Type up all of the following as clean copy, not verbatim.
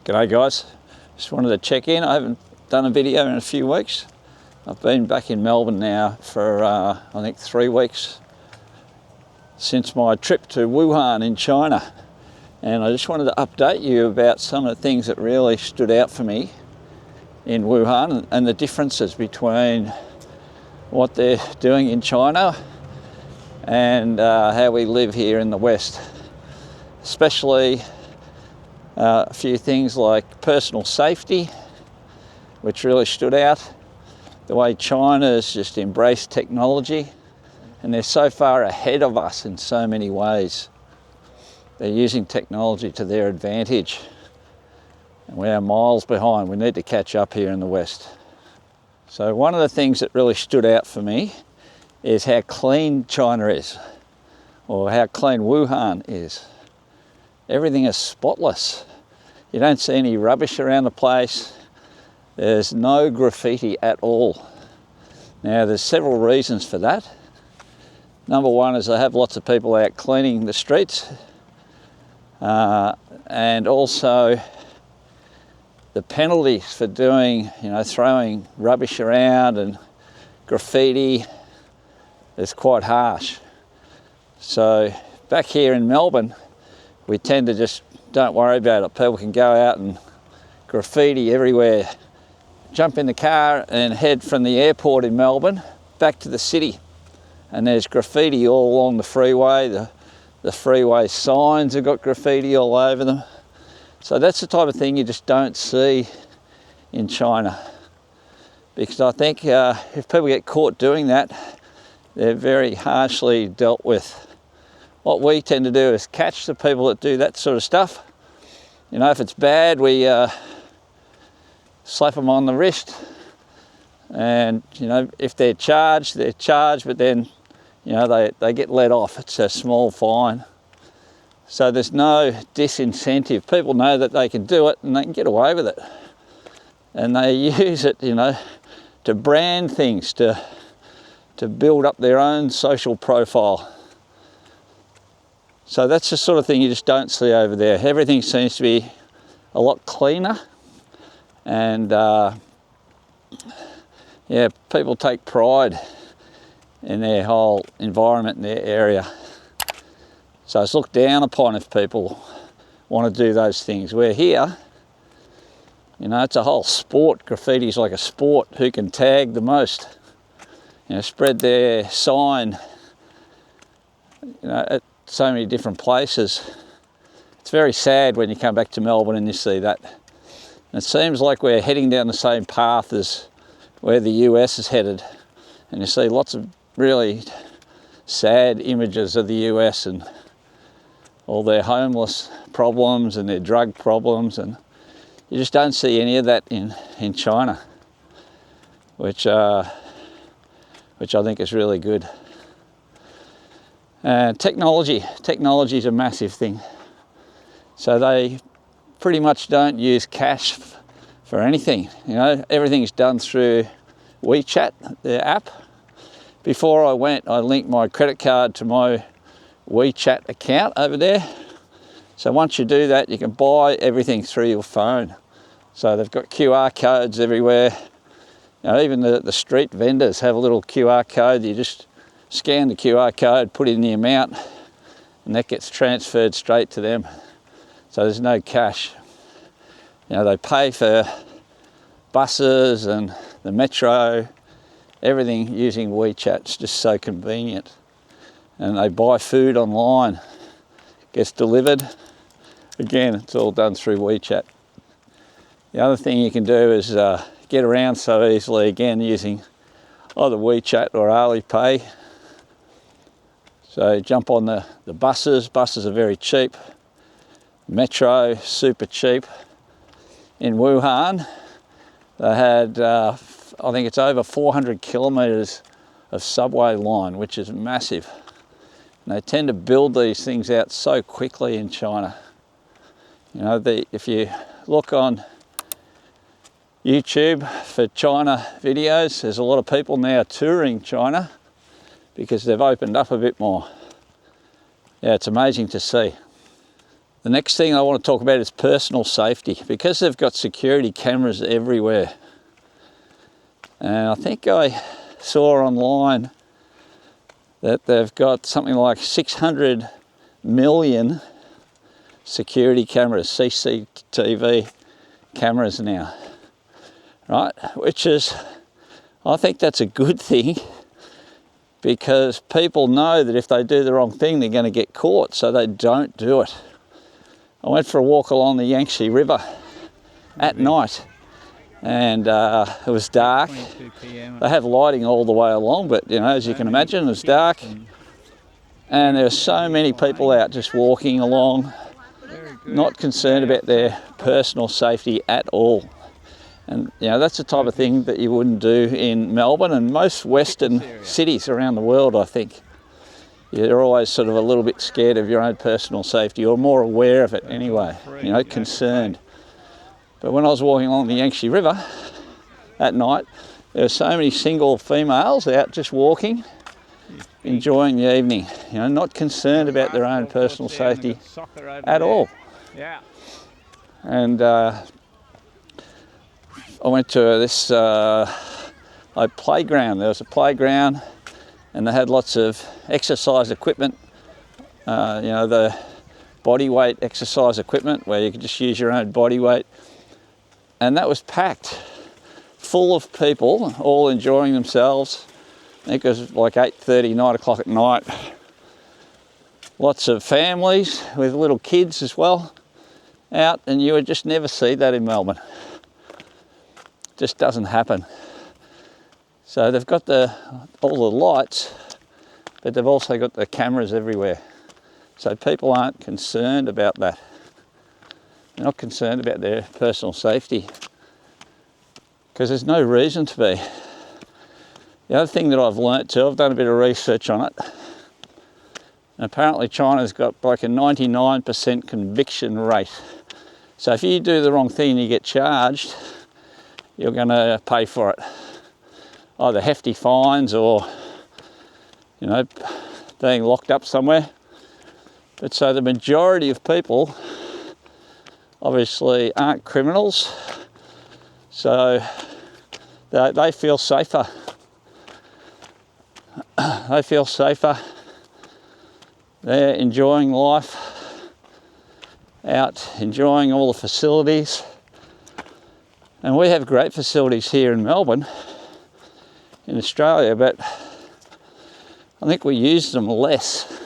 G'day guys, just wanted to check in. I haven't done a video in a few weeks. I've been back in Melbourne now for I think 3 weeks since my trip to Wuhan in China, and I just wanted to update you about some of the things that really stood out for me in Wuhan and the differences between what they're doing in China and how we live here in the West, especially a few things like personal safety, which really stood out. The way China's just embraced technology, and they're so far ahead of us in so many ways. They're using technology to their advantage, and we are miles behind. We need to catch up here in the West. So one of the things that really stood out for me is how clean China is, or how clean Wuhan is. Everything is spotless. You don't see any rubbish around the place. There's no graffiti at all. Now, there's several reasons for that. Number one is they have lots of people out cleaning the streets, and also the penalties for doing, throwing rubbish around and graffiti is quite harsh. So back here in Melbourne, we tend to just don't worry about it. People can go out and graffiti everywhere. Jump in the car and head from the airport in Melbourne back to the city, and there's graffiti all along the freeway. The freeway signs have got graffiti all over them. So that's the type of thing you just don't see in China, because I think if people get caught doing that, they're very harshly dealt with. What we tend to do is catch the people that do that sort of stuff. If it's bad, we slap them on the wrist, and if they're charged, but then they get let off. It's a small fine. So there's no disincentive. People know that they can do it and they can get away with it, and they use it to brand things, to build up their own social profile. So that's the sort of thing you just don't see over there. Everything seems to be a lot cleaner, and people take pride in their whole environment in their area. So it's looked down upon if people want to do those things. Where here, it's a whole sport. Graffiti's like a sport. Who can tag the most? Spread their sign, at so many different places. It's very sad when you come back to Melbourne and you see that. And it seems like we're heading down the same path as where the US is headed. And you see lots of really sad images of the US and all their homeless problems and their drug problems, and you just don't see any of that in China, which I think is really good. Technology is a massive thing. So they pretty much don't use cash for anything. Everything's done through WeChat, their app. Before I went, I linked my credit card to my WeChat account over there. So once you do that, you can buy everything through your phone. So they've got QR codes everywhere. Even the street vendors have a little QR code. You just scan the QR code, put in the amount, and that gets transferred straight to them. So there's no cash. They pay for buses and the metro, everything using WeChat. It's just so convenient. And they buy food online, gets delivered. Again, it's all done through WeChat. The other thing you can do is get around so easily, again, using either WeChat or Alipay. So jump on the buses. Buses are very cheap. Metro, super cheap. In Wuhan, they had, I think it's over 400 kilometres of subway line, which is massive. And they tend to build these things out so quickly in China. If you look on YouTube for China videos, there's a lot of people now touring China because they've opened up a bit more. Yeah, it's amazing to see. The next thing I want to talk about is personal safety, because they've got security cameras everywhere. And I think I saw online that they've got something like 600 million security cameras, CCTV cameras now, right? Which is, I think that's a good thing, because people know that if they do the wrong thing, they're going to get caught, so they don't do it. I went for a walk along the Yangtze River at night, and it was dark. They have lighting all the way along, but you know, as you can imagine, it was dark, and there were so many people out just walking along, not concerned about their personal safety at all. And you know, that's the type of thing that you wouldn't do in Melbourne and most Western cities around the world, I think. You're always sort of a little bit scared of your own personal safety, or more aware of it anyway, you know, concerned. But when I was walking along the Yangtze River at night, there were so many single females out just walking, enjoying the evening, you know, not concerned about their own personal safety at all. And I went to this playground. There was a playground, and they had lots of exercise equipment, you know, the body weight exercise equipment where you could just use your own body weight. And that was packed, full of people, all enjoying themselves. I think it was like 8:30, 9 o'clock at night. Lots of families with little kids as well out, and you would just never see that in Melbourne. Just doesn't happen. So they've got all the lights, but they've also got the cameras everywhere. So people aren't concerned about that. They're not concerned about their personal safety, because there's no reason to be. The other thing that I've learnt too, I've done a bit of research on it, and apparently China's got like a 99% conviction rate. So if you do the wrong thing and you get charged, you're going to pay for it. Either hefty fines or, you know, being locked up somewhere. But so the majority of people obviously aren't criminals, so they feel safer. They feel safer. They're enjoying life, out enjoying all the facilities. And we have great facilities here in Melbourne, in Australia, but I think we use them less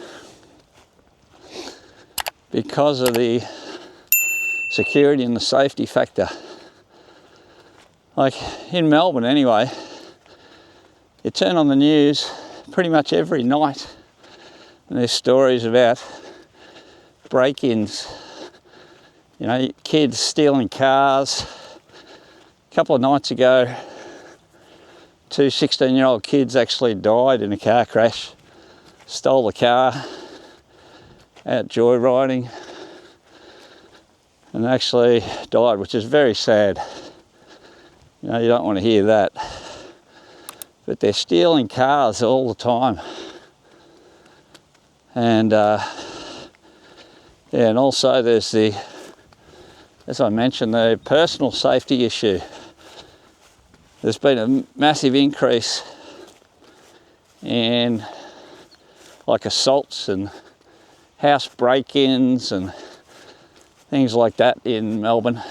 because of the security and the safety factor. Like in Melbourne anyway, you turn on the news pretty much every night and there's stories about break-ins, you know, kids stealing cars. A couple of nights ago, 2 16-year-old kids actually died in a car crash, stole the car, out joyriding, and actually died, which is very sad. You know, you don't want to hear that. But they're stealing cars all the time. And yeah, and also there's as I mentioned, the personal safety issue. There's been a massive increase in like assaults and house break-ins and things like that in Melbourne.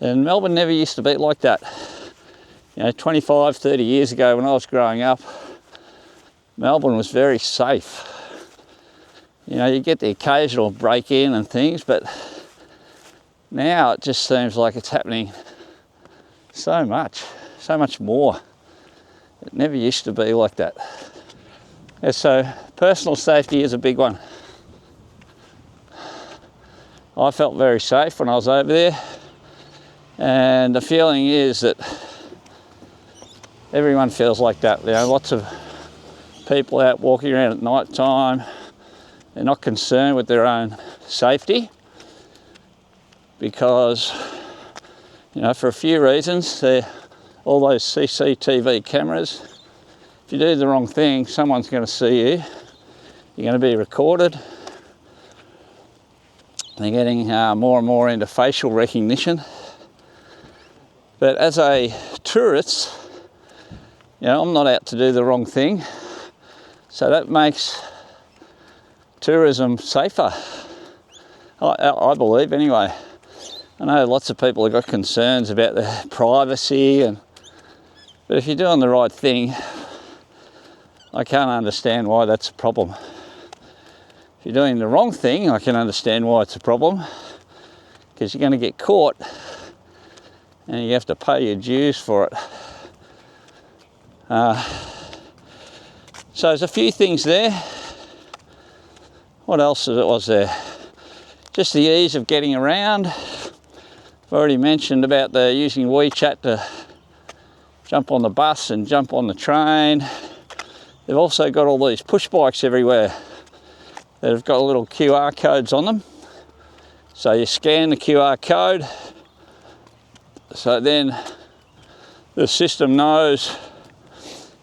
And Melbourne never used to be like that. You know, 25, 30 years ago when I was growing up, Melbourne was very safe. You know, you get the occasional break-in and things, but now it just seems like it's happening so much more. It never used to be like that. Yeah, so personal safety is a big one. I felt very safe when I was over there, and the feeling is that everyone feels like that. You know, lots of people out walking around at night time. They're not concerned with their own safety because, you know, for a few reasons, all those CCTV cameras, if you do the wrong thing, someone's going to see you. You're going to be recorded. They're getting more and more into facial recognition. But as a tourist, you know, I'm not out to do the wrong thing. So that makes tourism safer, I believe anyway. I know lots of people have got concerns about their privacy, but if you're doing the right thing, I can't understand why that's a problem. If you're doing the wrong thing, I can understand why it's a problem, because you're going to get caught and you have to pay your dues for it. So there's a few things there. What else was there? Just the ease of getting around. I've already mentioned about the using WeChat to jump on the bus and jump on the train. They've also got all these push bikes everywhere that have got little QR codes on them. So you scan the QR code, so then the system knows,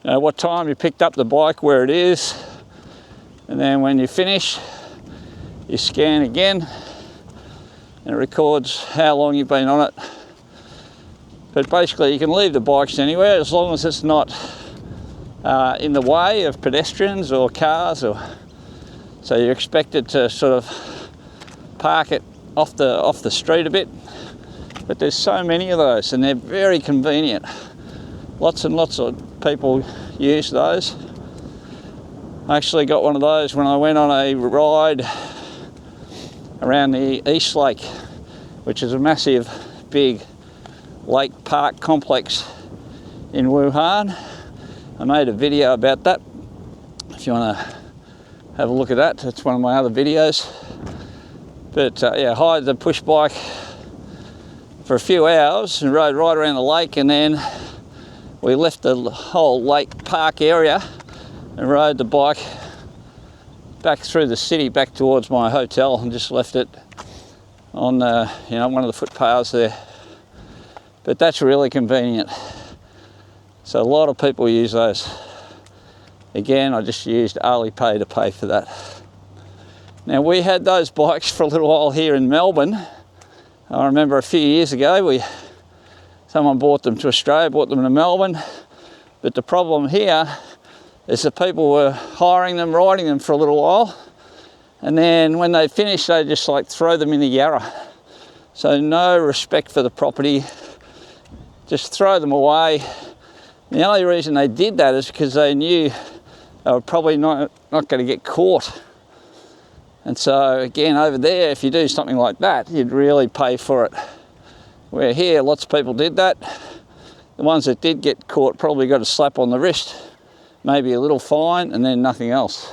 you know, what time you picked up the bike, where it is, and then when you finish, you scan again and it records how long you've been on it. But basically you can leave the bikes anywhere as long as it's not in the way of pedestrians or cars, so you're expected to sort of park it off the street a bit. But there's so many of those and they're very convenient. Lots and lots of people use those. I actually got one of those when I went on a ride around the East Lake, which is a massive big lake park complex in Wuhan. I made a video about that. If you want to have a look at that, it's one of my other videos. But yeah, hired the push bike for a few hours and rode right around the lake, and then we left the whole lake park area and rode the bike back through the city back towards my hotel and just left it on you know, one of the footpaths there. But that's really convenient. So a lot of people use those. Again, I just used Alipay to pay for that. Now we had those bikes for a little while here in Melbourne. I remember a few years ago someone bought them to Australia, bought them to Melbourne. But the problem here is that people were hiring them, riding them for a little while, and then when they finished, they just like throw them in the Yarra. So no respect for the property, just throw them away. And the only reason they did that is because they knew they were probably not going to get caught. And so again, over there, if you do something like that, you'd really pay for it. Where here, lots of people did that. The ones that did get caught probably got a slap on the wrist, maybe a little fine, and then nothing else.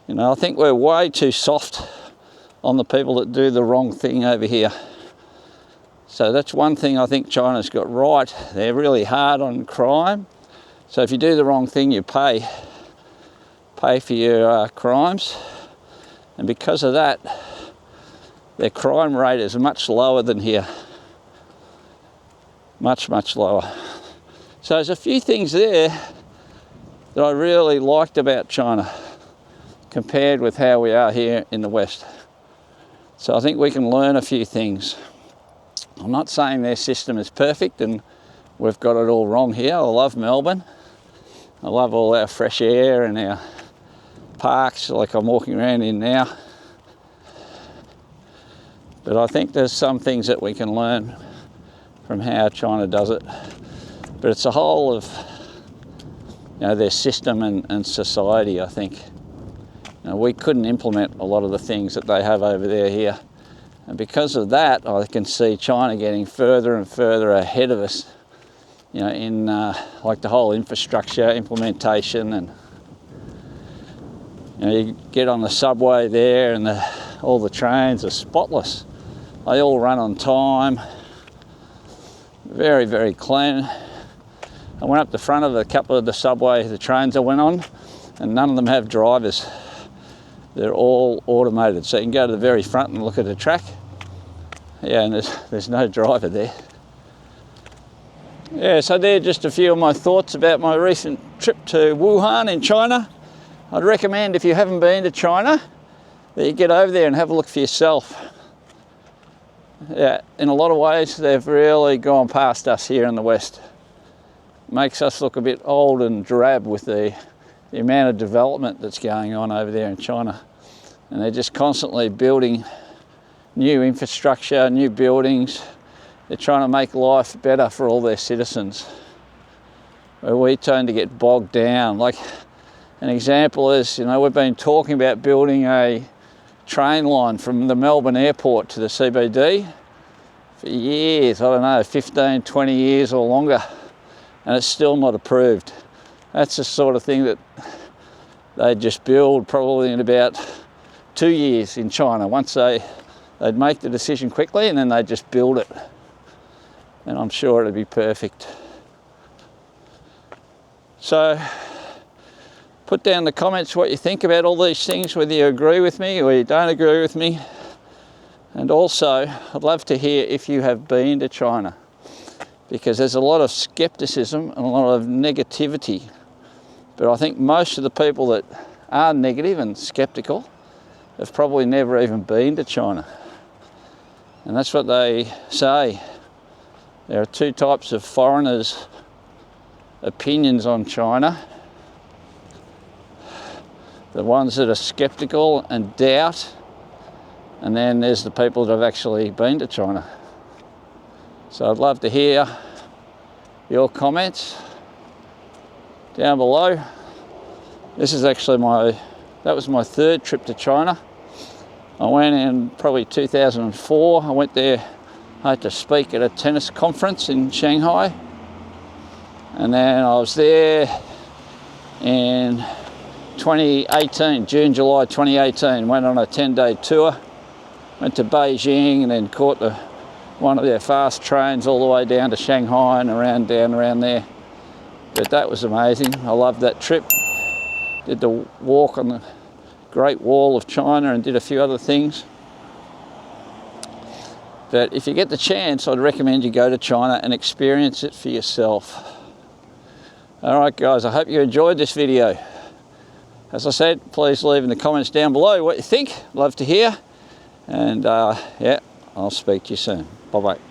You know, I think we're way too soft on the people that do the wrong thing over here. So that's one thing I think China's got right. They're really hard on crime. So if you do the wrong thing, you pay for your crimes. And because of that, their crime rate is much lower than here. Much, much lower. So there's a few things there that I really liked about China compared with how we are here in the West. So I think we can learn a few things. I'm not saying their system is perfect and we've got it all wrong here. I love Melbourne. I love all our fresh air and our parks like I'm walking around in now. But I think there's some things that we can learn from how China does it. But it's a whole of, you know, their system and society, I think. You know, we couldn't implement a lot of the things that they have over there here. And because of that, I can see China getting further and further ahead of us, you know, in like the whole infrastructure implementation. And you know, you get on the subway there and all the trains are spotless. They all run on time. Very, very clean. I went up the front of a couple of the trains I went on, and none of them have drivers. They're all automated. So you can go to the very front and look at the track. Yeah, and there's no driver there. Yeah, so they're just a few of my thoughts about my recent trip to Wuhan in China. I'd recommend, if you haven't been to China, But you get over there and have a look for yourself. Yeah, in a lot of ways, they've really gone past us here in the West. Makes us look a bit old and drab with the amount of development that's going on over there in China. And they're just constantly building new infrastructure, new buildings. They're trying to make life better for all their citizens. Where we tend to get bogged down. Like an example is, you know, we've been talking about building a train line from the Melbourne airport to the CBD for years, I don't know, 15, 20 years or longer, and it's still not approved. That's the sort of thing that they'd just build probably in about 2 years in China. Once they'd make the decision quickly and then they'd just build it. And I'm sure it'd be perfect. So put down in the comments what you think about all these things, whether you agree with me or you don't agree with me. And also, I'd love to hear if you have been to China, because there's a lot of skepticism and a lot of negativity. But I think most of the people that are negative and skeptical have probably never even been to China. And that's what they say. There are two types of foreigners' opinions on China. The ones that are skeptical and doubt, and then there's the people that have actually been to China. So I'd love to hear your comments down below. This is actually that was my third trip to China. I went in probably 2004. I went there, I had to speak at a tennis conference in Shanghai. And then I was there in 2018, June, July 2018, went on a 10-day tour, went to Beijing and then caught one of their fast trains all the way down to Shanghai and down around there. But that was amazing. I loved that trip. Did the walk on the Great Wall of China and did a few other things. But if you get the chance, I'd recommend you go to China and experience it for yourself. All right, guys, I hope you enjoyed this video. As I said, please leave in the comments down below what you think. Love to hear. And yeah, I'll speak to you soon. Bye-bye.